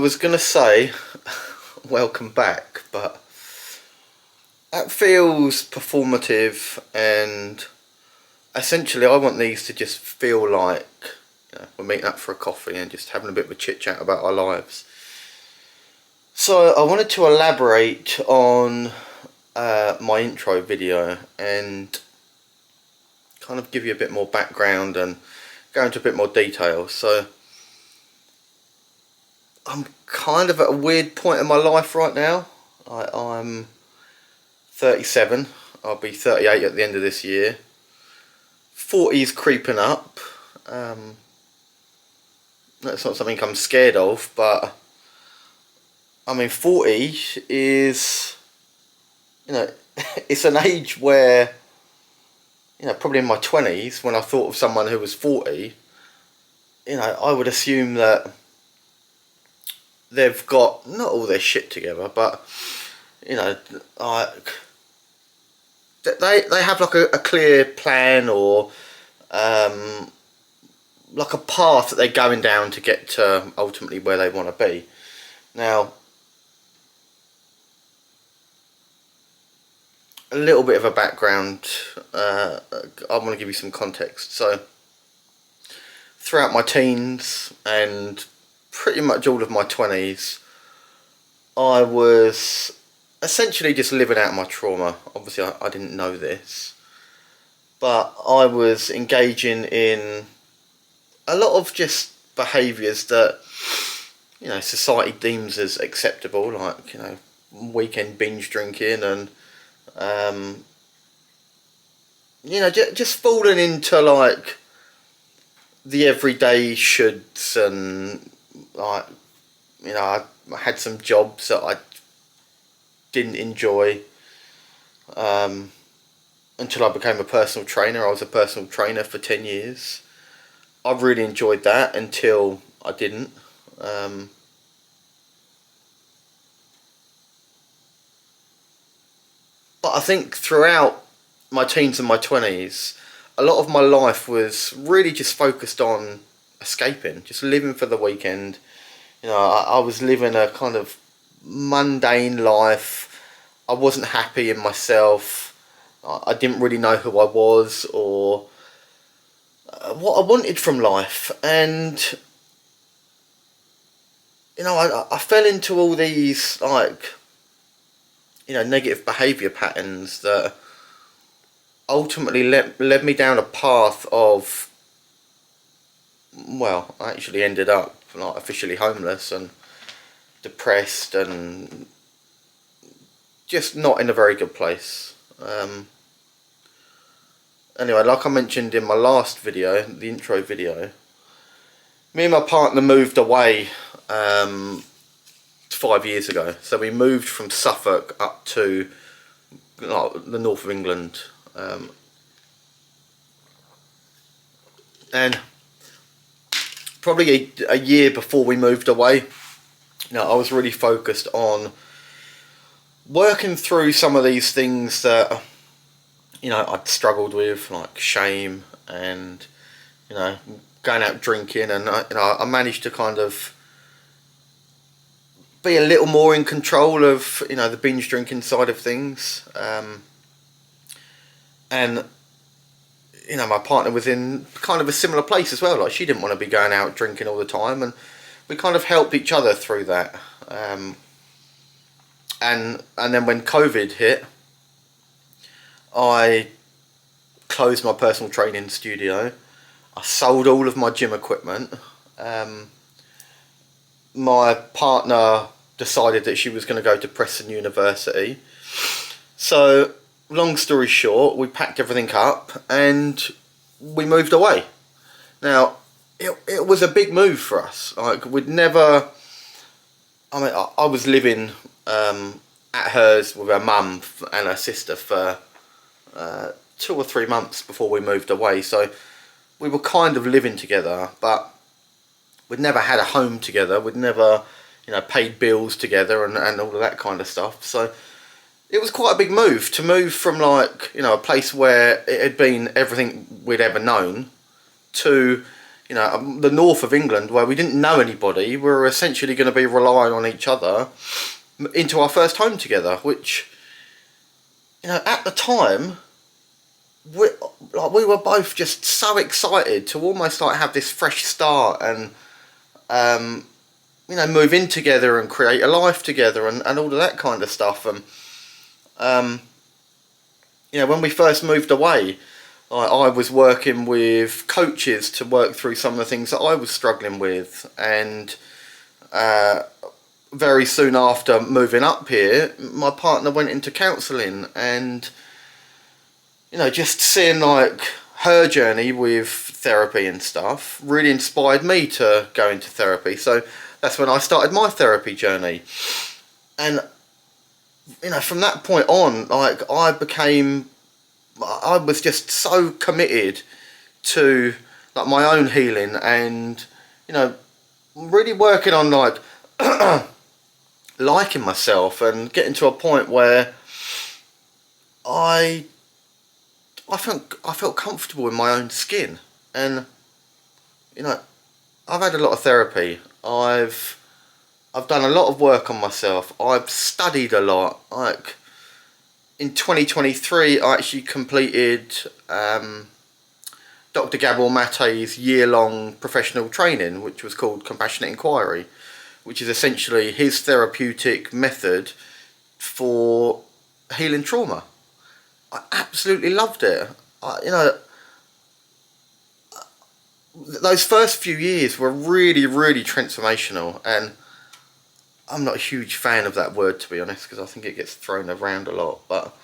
I was gonna say welcome back, but that feels performative, and essentially I want these to just feel like, we're meeting up for a coffee and just having a bit of a chit chat about our lives. So I wanted to elaborate on my intro video and kind of give you a bit more background and go into a bit more detail. So I'm kind of at a weird point in my life right now. I'm 37, I'll be 38 at the end of this year. 40's creeping up. That's not something I'm scared of, but I mean 40 is, it's an age where, probably in my 20s, when I thought of someone who was 40, I would assume that they've got not all their shit together, but like they have like a clear plan, or like a path that they're going down to get to ultimately where they want to be. Now, a little bit of a background. I want to give you some context. So, throughout my teens and pretty much all of my 20s, I was essentially just living out my trauma. Obviously I didn't know this, but I was engaging in a lot of just behaviours that society deems as acceptable, like weekend binge drinking and just falling into like the everyday shoulds, and like I had some jobs that I didn't enjoy until I became a personal trainer. I was a personal trainer for 10 years. I really enjoyed that until I didn't. But I think throughout my teens and my 20s, a lot of my life was really just focused on escaping, just living for the weekend. I was living a kind of mundane life. I wasn't happy in myself. I didn't really know who I was or what I wanted from life, and I fell into all these like negative behaviour patterns that ultimately led me down a path of, well, I actually ended up like officially homeless and depressed and just not in a very good place. Anyway, like I mentioned in my last video, the intro video, me and my partner moved away 5 years ago. So we moved from Suffolk up to the north of England, and probably a year before we moved away, I was really focused on working through some of these things that I'd struggled with, like shame and going out drinking, and I managed to kind of be a little more in control of the binge drinking side of things, and my partner was in kind of a similar place as well. Like, she didn't want to be going out drinking all the time, and we kind of helped each other through that. And then when COVID hit, I closed my personal training studio. I sold all of my gym equipment. My partner decided that she was going to go to Preston University. So, long story short, we packed everything up and we moved away. Now, it was a big move for us. Like, we'd never... I mean, I was living at hers with her mum and her sister for 2 or 3 months before we moved away. So we were kind of living together, but we'd never had a home together. We'd never, paid bills together and all of that kind of stuff. So it was quite a big move to move from like, a place where it had been everything we'd ever known to, the north of England, where we didn't know anybody. We were essentially going to be relying on each other into our first home together, which, at the time, we were both just so excited to almost like have this fresh start and move in together and create a life together and all of that kind of stuff. And when we first moved away, I was working with coaches to work through some of the things that I was struggling with, and very soon after moving up here, my partner went into counselling, and just seeing like her journey with therapy and stuff really inspired me to go into therapy. So that's when I started my therapy journey, and from that point on, like I was just so committed to like my own healing, and really working on like liking myself and getting to a point where I felt comfortable in my own skin. And I've had a lot of therapy. I've done a lot of work on myself. I've studied a lot. Like in 2023, I actually completed Dr. Gabor Mate's year-long professional training, which was called Compassionate Inquiry, which is essentially his therapeutic method for healing trauma. I absolutely loved it. Those first few years were really, really transformational, and I'm not a huge fan of that word, to be honest, because I think it gets thrown around a lot. But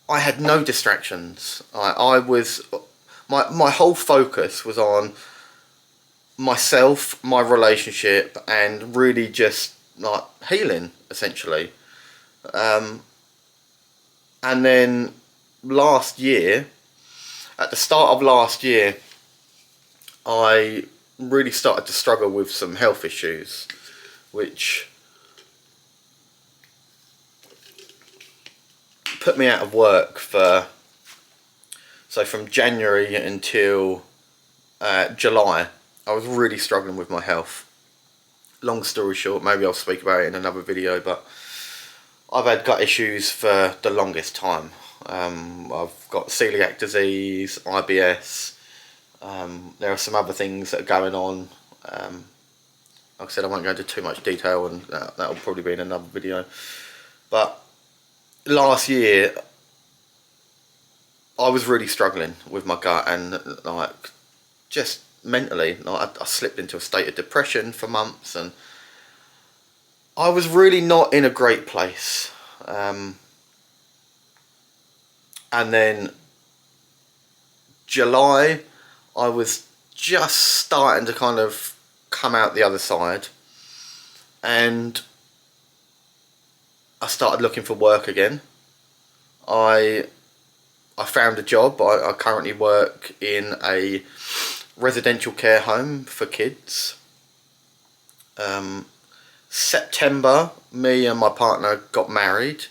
I had no distractions. I was my whole focus was on myself, my relationship, and really just like healing, essentially. And then last year, at the start of last year, I really started to struggle with some health issues, which put me out of work from January until July. I was really struggling with my health. Long story short, maybe I'll speak about it in another video, but I've had gut issues for the longest time. I've got celiac disease, IBS. There are some other things that are going on. Like I said, I won't go into too much detail, and that'll probably be in another video. But last year, I was really struggling with my gut, and like just mentally, like I slipped into a state of depression for months, and I was really not in a great place. And then July, I was just starting to kind of come out the other side, and I started looking for work again. I found a job. I currently work in a residential care home for kids. September, me and my partner got married,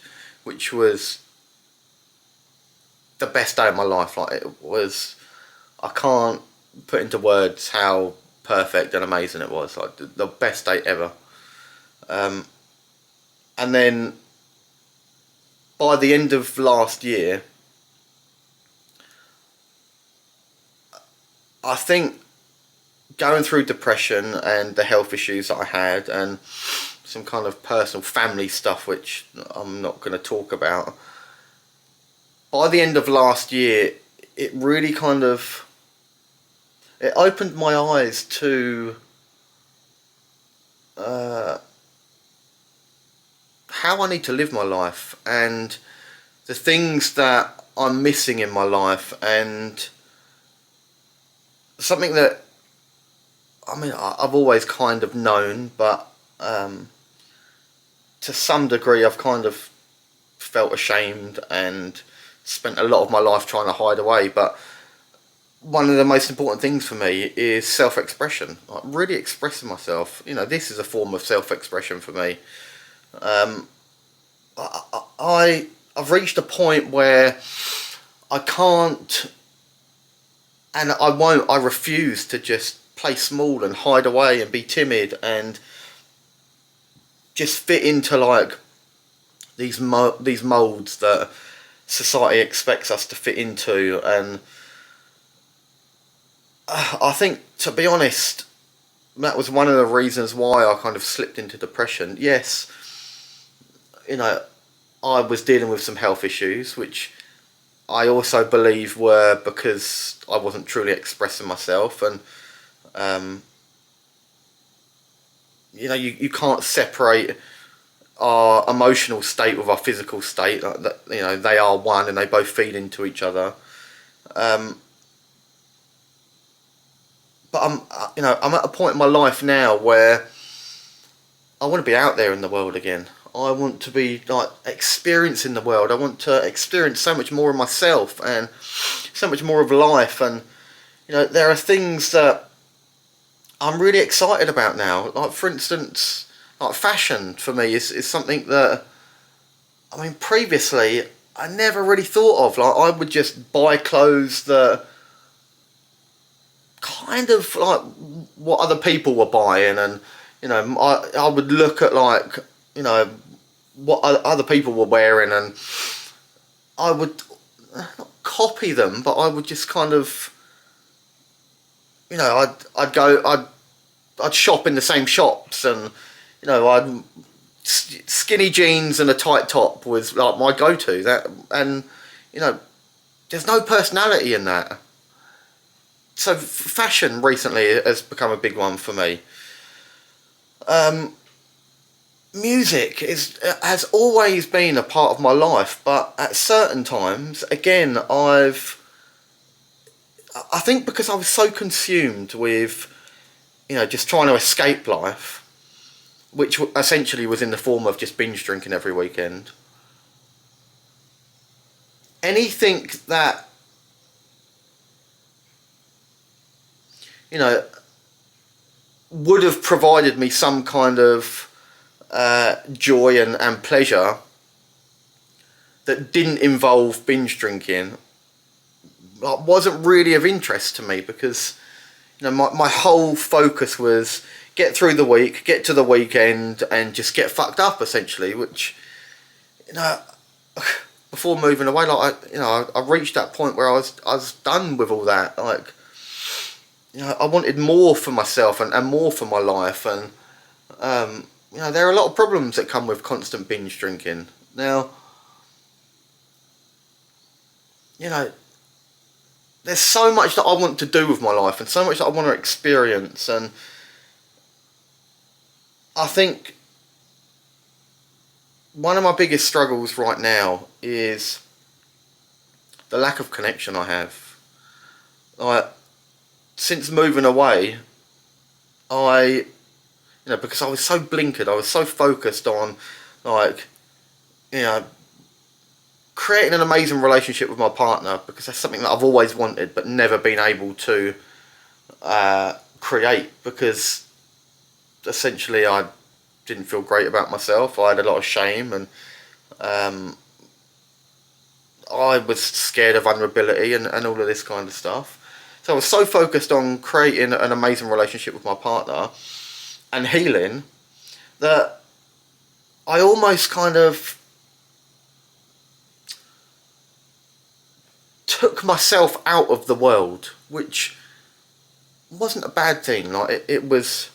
which was the best day of my life. Like it was, I can't put into words how perfect and amazing it was. Like the best day ever. And then by the end of last year, I think going through depression and the health issues that I had, and some kind of personal family stuff which I'm not going to talk about, by the end of last year, it really kind of, it opened my eyes to how I need to live my life, and the things that I'm missing in my life, and something that, I mean, I've always kind of known, but to some degree I've kind of felt ashamed and spent a lot of my life trying to hide away. But one of the most important things for me is self-expression, like really expressing myself. This is a form of self-expression for me. I've reached a point where I can't and I refuse to just play small and hide away and be timid and just fit into like these molds that society expects us to fit into. And I think, to be honest, that was one of the reasons why I kind of slipped into depression. Yes, you know, I was dealing with some health issues, which I also believe were because I wasn't truly expressing myself. And you can't separate our emotional state with our physical state. They are one, and they both feed into each other. But I'm at a point in my life now where I want to be out there in the world again. I want to be like experiencing the world. I want to experience so much more of myself and so much more of life. And there are things that I'm really excited about now. Like, for instance, like fashion for me is something that, I mean, previously I never really thought of. Like, I would just buy clothes that kind of like what other people were buying, and I would look at like what other people were wearing, and I would not copy them, but I would just kind of I'd shop in the same shops, and I'd skinny jeans and a tight top was like my go-to. That, and there's no personality in that. So fashion recently has become a big one for me. Music has always been a part of my life, but at certain times, again, I think because I was so consumed with, just trying to escape life, which essentially was in the form of just binge drinking every weekend. Anything that, would have provided me some kind of joy and pleasure that didn't involve binge drinking wasn't really of interest to me, because my whole focus was get through the week, get to the weekend, and just get fucked up, essentially. Which before moving away, like I reached that point where I was done with all that. Like, I wanted more for myself and more for my life. And there are a lot of problems that come with constant binge drinking. Now, there's so much that I want to do with my life, and so much that I want to experience. And I think one of my biggest struggles right now is the lack of connection I have. Like, since moving away, because I was so blinkered, I was so focused on, like, creating an amazing relationship with my partner, because that's something that I've always wanted but never been able to create, because essentially I didn't feel great about myself. I had a lot of shame, and I was scared of vulnerability and all of this kind of stuff. So I was so focused on creating an amazing relationship with my partner and healing that I almost kind of took myself out of the world, which wasn't a bad thing. Like, it was,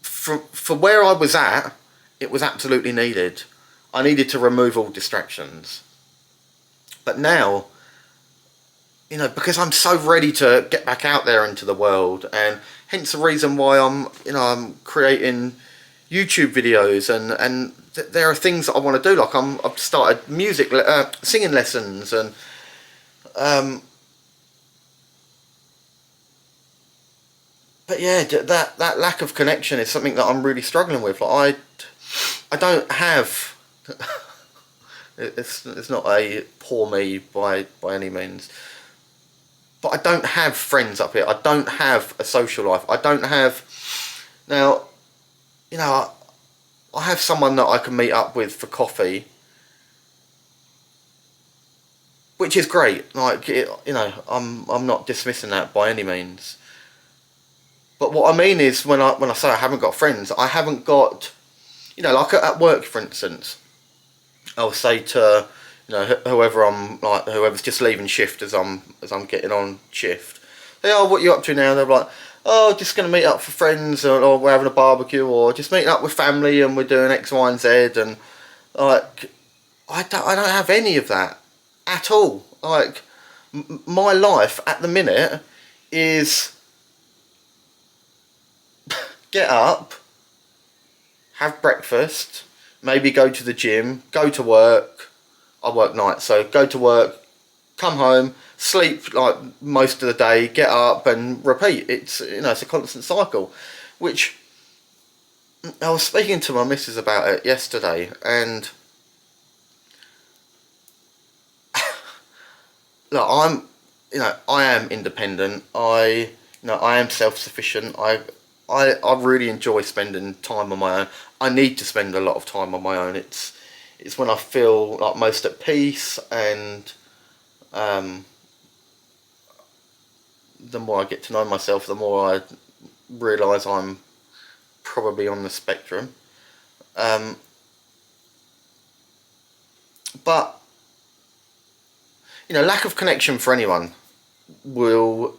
for where I was at, it was absolutely needed. I needed to remove all distractions. But now, because I'm so ready to get back out there into the world, and hence the reason why I'm creating YouTube videos, and there are things that I want to do. Like, I've started singing lessons, and but yeah, that lack of connection is something that I'm really struggling with. Like, I don't have. It's not a poor me by any means. But I don't have friends up here. I don't have a social life. I don't have... Now, I have someone that I can meet up with for coffee, which is great. Like, I'm not dismissing that by any means. But what I mean is, when I say I haven't got friends, I haven't got, like at work, for instance. I'll say to, whoever's just leaving shift as I'm getting on shift. Oh, what are you up to now? They're like, oh, just going to meet up for friends, or we're having a barbecue, or just meeting up with family and we're doing X, Y, and Z. And like, I don't have any of that at all. Like, my life at the minute is get up, have breakfast, maybe go to the gym, go to work. I work nights, so go to work, come home, sleep like most of the day, get up and repeat. It's it's a constant cycle, which I was speaking to my missus about it yesterday, and look, I am independent. I am self-sufficient. I really enjoy spending time on my own. I need to spend a lot of time on my own. It's when I feel like most at peace, and the more I get to know myself, the more I realise I'm probably on the spectrum. But lack of connection for anyone will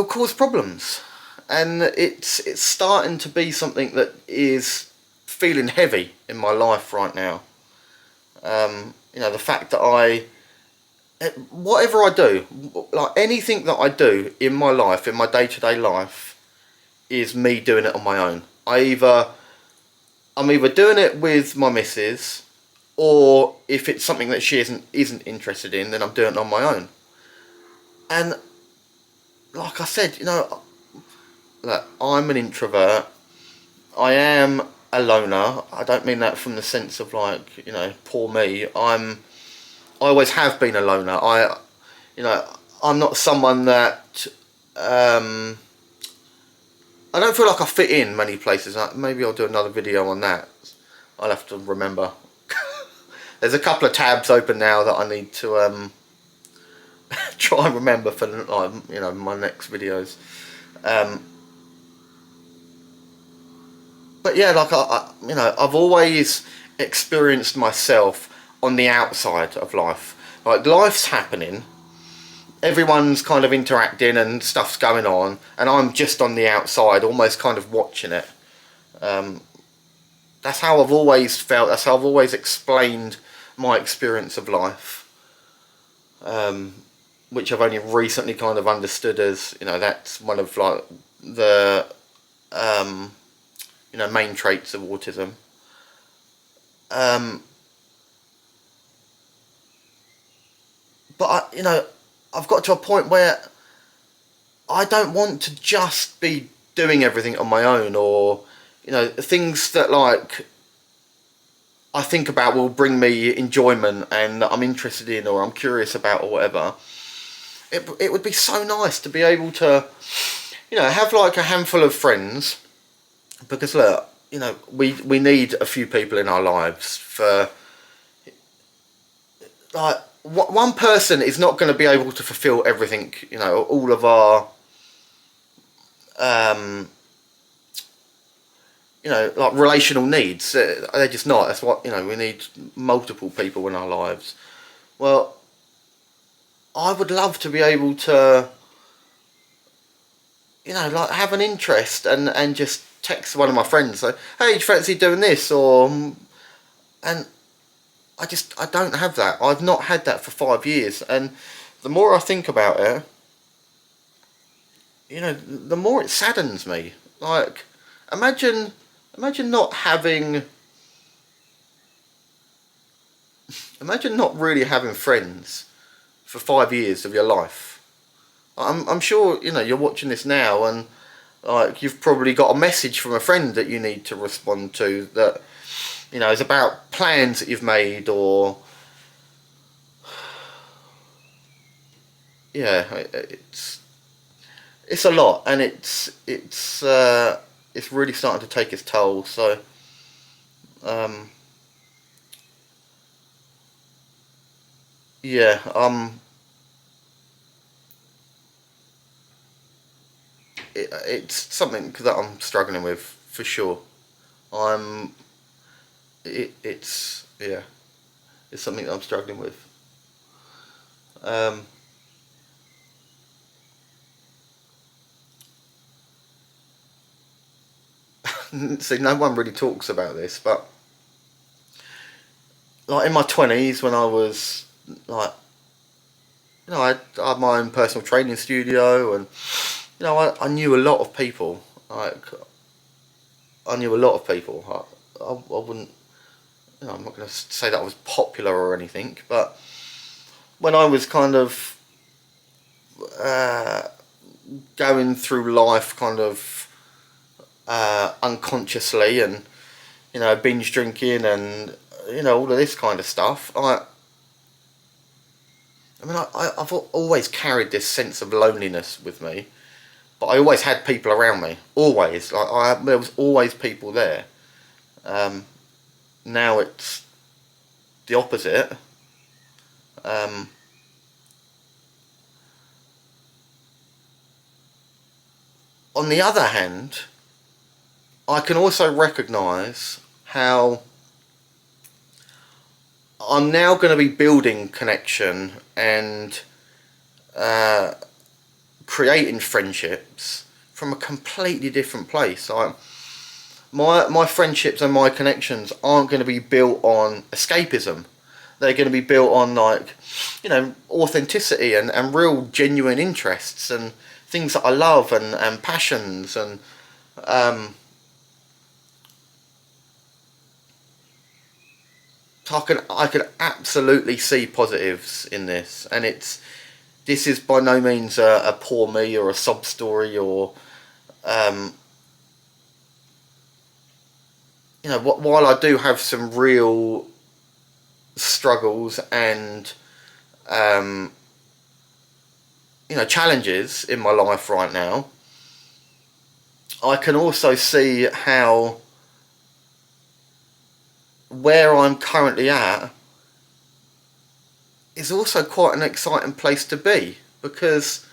cause problems, and it's starting to be something that is feeling heavy in my life right now. The fact that whatever I do, like anything that I do in my life, in my day-to-day life, is me doing it on my own. I'm either doing it with my missus, or if it's something that she isn't interested in, then I'm doing it on my own. And like I said, look, I'm an introvert. I am a loner. I don't mean that from the sense of like, poor me. I always have been a loner. I'm not someone that I don't feel like I fit in many places. Maybe I'll do another video on that. I'll have to remember. There's a couple of tabs open now that I need to try and remember for my next videos. But yeah, like I've always experienced myself on the outside of life. Like, life's happening, everyone's kind of interacting and stuff's going on, and I'm just on the outside, almost kind of watching it. That's how I've always felt. That's how I've always explained my experience of life, which I've only recently kind of understood as, that's one of like the main traits of autism. But I've got to a point where I don't want to just be doing everything on my own, or things that like I think about will bring me enjoyment and that I'm interested in or I'm curious about or whatever. It would be so nice to be able to have like a handful of friends, because look, we need a few people in our lives. For like, one person is not going to be able to fulfill everything, all of our like relational needs. They're just not. That's what, we need multiple people in our lives. Well, I would love to be able to like have an interest and just text one of my friends, say, hey, do you fancy doing this? And I don't have that. I've not had that for 5 years, and the more I think about it, the more it saddens me. Like, imagine not really having friends for 5 years of your life. I'm sure you're watching this now, and like you've probably got a message from a friend that you need to respond to that is about plans that you've made, or yeah, it's a lot, and it's really starting to take its toll. So Um, yeah, it's something that I'm struggling with for sure. I'm it's yeah, it's something that I'm struggling with. Um, See, no one really talks about this, but like in my 20s, when I was like, I had my own personal training studio, and I knew a lot of people. Like, I knew a lot of people. I wouldn't, I'm not going to say that I was popular or anything, but when I was kind of uh, going through life, kind of unconsciously, and binge drinking, and all of this kind of stuff, I've always carried this sense of loneliness with me, but I always had people around me. Always, there was always people there. Um, Now it's the opposite. Um, on the other hand, I can also recognise how I'm now going to be building connection and uh, creating friendships from a completely different place. My friendships and my connections aren't going to be built on escapism. They're going to be built on, like, authenticity and real genuine interests and things that I love, and passions, and um, I can absolutely see positives in this, and this is by no means a poor me or a sob story, or um, while I do have some real struggles and um, challenges in my life right now, I can also see how where I'm currently at is also quite an exciting place to be, because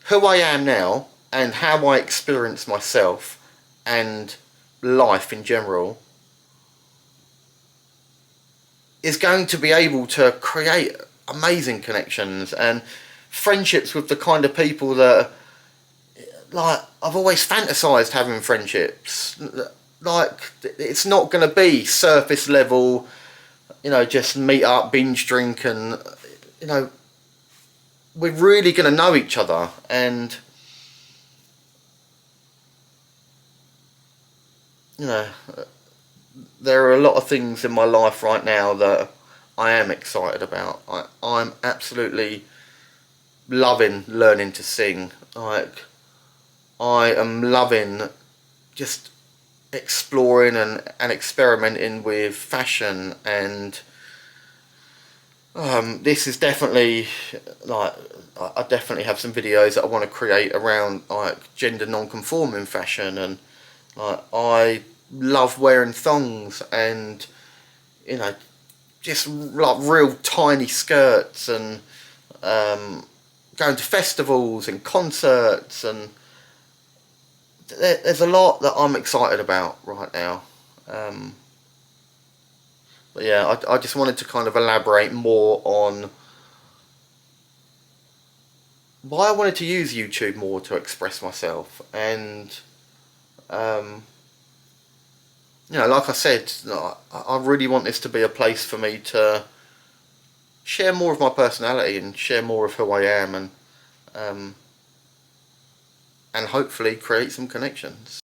who I am now and how I experience myself and life in general is going to be able to create amazing connections and friendships with the kind of people that, like, I've always fantasized having friendships. Like, it's not going to be surface level, just meet up, binge drink, and you know we're really going to know each other. And you know there are a lot of things in my life right now that I am excited about. I'm absolutely loving learning to sing. Like, I am loving just exploring and experimenting with fashion, and this is definitely, like, I definitely have some videos that I want to create around, like, gender non-conforming fashion, and like, I love wearing thongs, and you know just like real tiny skirts, and going to festivals and concerts, and there's a lot that I'm excited about right now. Um, but yeah, I just wanted to kind of elaborate more on why I wanted to use YouTube more to express myself, and um, like I said, I really want this to be a place for me to share more of my personality and share more of who I am, um, and hopefully create some connections.